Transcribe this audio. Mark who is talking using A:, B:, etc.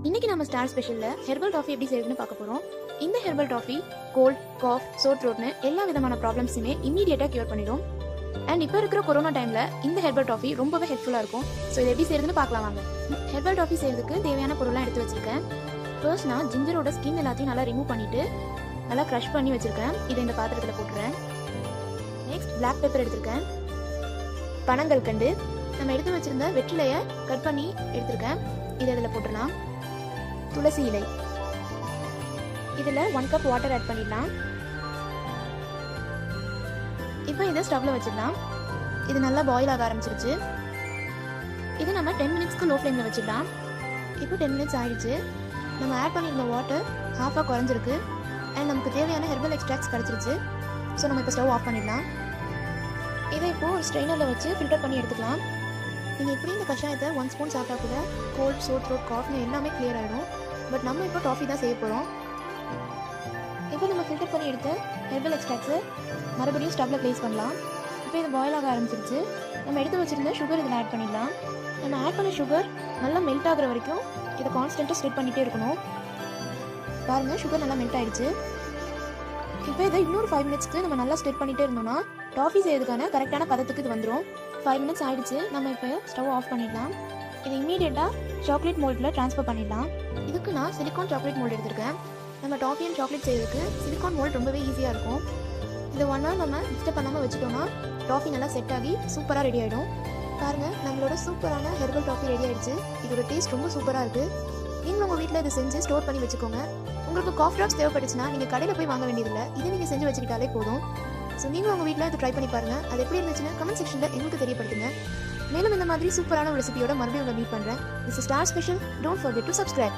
A: இன்னைக்கு நம்ம star ஸ்பெஷல்ல herbal toffee எப்படி செய்யறதுன்னு பார்க்க போறோம். இந்த ஹெர்பல் டாஃபி கோல்ட், காஃப், சோர் த்ரோட்னு எல்லா விதமான ப்ராப்ளம்ஸுமே இமீடியட்டா கியூர் பண்ணிடும். அண்ட் இப்போ இருக்கிற கொரோனா டைம்ல இந்த ஹெர்பல் டாஃபி ரொம்பவே ஹெல்ப்ஃபுல்லா இருக்கும். ஸோ இதை எப்படி செய்யறதுன்னு பார்க்கலாம் வாங்க. ஹெர்பல் டாஃபி செய்யறதுக்கு தேவையான பொருள்லாம் எடுத்து வச்சிருக்கேன். ஃபர்ஸ்ட் நான் ஜிஞ்சரோட ஸ்கின் எல்லாத்தையும் நல்லா ரிமூவ் பண்ணிட்டு நல்லா க்ரஷ் பண்ணி வச்சிருக்கேன். இதை இந்த பாத்திரத்தில் போட்டுறேன். நெக்ஸ்ட் பிளாக் பெப்பர் எடுத்திருக்கேன். பனங்கள் கண்டு நம்ம எடுத்து வச்சிருந்த வெற்றிலையை கட் பண்ணி எடுத்திருக்கேன். இதை இதில் போட்டுடலாம். துளசி இலை, இதில் 1 கப் வாட்டர் ஆட் பண்ணிடலாம். இப்போ இதை ஸ்டவ்ல வச்சிடலாம். இது நல்லா பாயில் ஆக ஆரம்பிச்சிருச்சு. இது நம்ம 10 மினிட்ஸ்க்கு லோ ஃப்ளேமில் வச்சிடலாம். இப்போ 10 மினிட்ஸ் ஆயிடுச்சு. நம்ம ஆட் பண்ணியிருந்த வாட்டர் ஹாஃபாக குறைஞ்சிருக்கு. அண்ட் நமக்கு தேவையான ஹெர்பல் எக்ஸ்ட்ராக்ட்ஸ் கிடச்சிருச்சு. ஸோ நம்ம இப்போ ஸ்டவ் ஆஃப் பண்ணிடலாம். இதை இப்போது ஒரு ஸ்ட்ரெயினரில் வச்சு ஃபில்டர் பண்ணி எடுத்துக்கலாம். நீங்கள் இப்படி இந்த கஷாயத்தை 1 ஸ்பூன் சாப்பிட்டா கூட கோல்ட், சோர் த்ரோட், காஃப்னு எல்லாமே கிளியர் ஆகிடும். பட் நம்ம இப்போ டாஃபி தான் செய்ய போகிறோம். இப்போ நம்ம ஃபில்டர் பண்ணி எடுத்த ஹெர்பல் எக்ஸ்ட்ராக்ட்ஸை மறுபடியும் ஸ்டவ்வில் ப்ளேஸ் பண்ணலாம். இப்போ இது பாயில் ஆக ஆரம்பிச்சிருச்சு. நம்ம எடுத்து வச்சுருந்த சுகர் இதில் ஆட் பண்ணிடலாம். நம்ம ஆட் பண்ண சுகர் நல்லா மெல்ட் ஆகிற வரைக்கும் இதை கான்ஸ்டண்ட்டாக ஸ்ப்ரெட் பண்ணிகிட்டே இருக்கணும். பாருங்கள், சுகர் நல்லா மெல்ட் ஆகிடுச்சு. இப்போ இதை இன்னொரு 5 மினிட்ஸ்க்கு நம்ம நல்லா ஸ்ப்ரெட் பண்ணிகிட்டே இருந்தோம்னா டாஃபி செய்யறதுக்கான கரெக்டான பதத்துக்கு இது வந்துடும். 5 மினிட்ஸ் ஆகிடுச்சு. நம்ம இப்போ ஸ்டவ் ஆஃப் பண்ணிடலாம். இது இமீடியட்டாக சாக்லேட் மோல்டில் ட்ரான்ஸ்ஃபர் பண்ணிடலாம். இதுக்கு நான் சிலிக்கான் சாக்லேட் மோல்டு எடுத்திருக்கேன். நம்ம டாஃபி அண்ட் சாக்லேட் செய்யறதுக்கு சிலிக்கான் மோல்டு ரொம்பவே ஈஸியாக இருக்கும். இதை 1 hour நம்ம டிஸ்டர்ப் பண்ணாமல் வச்சுட்டோம்னா டாஃபி நல்லா செட் ஆகி சூப்பராக ரெடி ஆகிடும். பாருங்கள், நம்மளோட சூப்பரான ஹெர்பல் டாஃபி ரெடி ஆகிடுச்சு. இதோட டேஸ்ட் ரொம்ப சூப்பராக இருக்குது. நீங்களும் உங்கள் வீட்டில் இதை செஞ்சு ஸ்டோர் பண்ணி வச்சுக்கோங்க. உங்களுக்கு காஃப் ட்ராப்ஸ் தேவைப்பட்டுச்சுன்னா நீங்கள் கடையில் போய் வாங்க வேண்டியதில்லை. இதை நீங்கள் செஞ்சு வச்சுக்கிட்டாலே போதும். ஸோ நீங்களும் உங்கள் வீட்டில் இதை ட்ரை பண்ணி பாருங்கள். அது எப்படி இருந்துச்சுன்னு கமெண்ட் செக்ஷனில் எங்களுக்கு தெரியப்படுத்துங்க. மேலும் இந்த மாதிரி சூப்பரான ரெசிபியோட மறுபடியும் உங்களை மீட் பண்ணுறேன். This is star special. Don't forget to subscribe.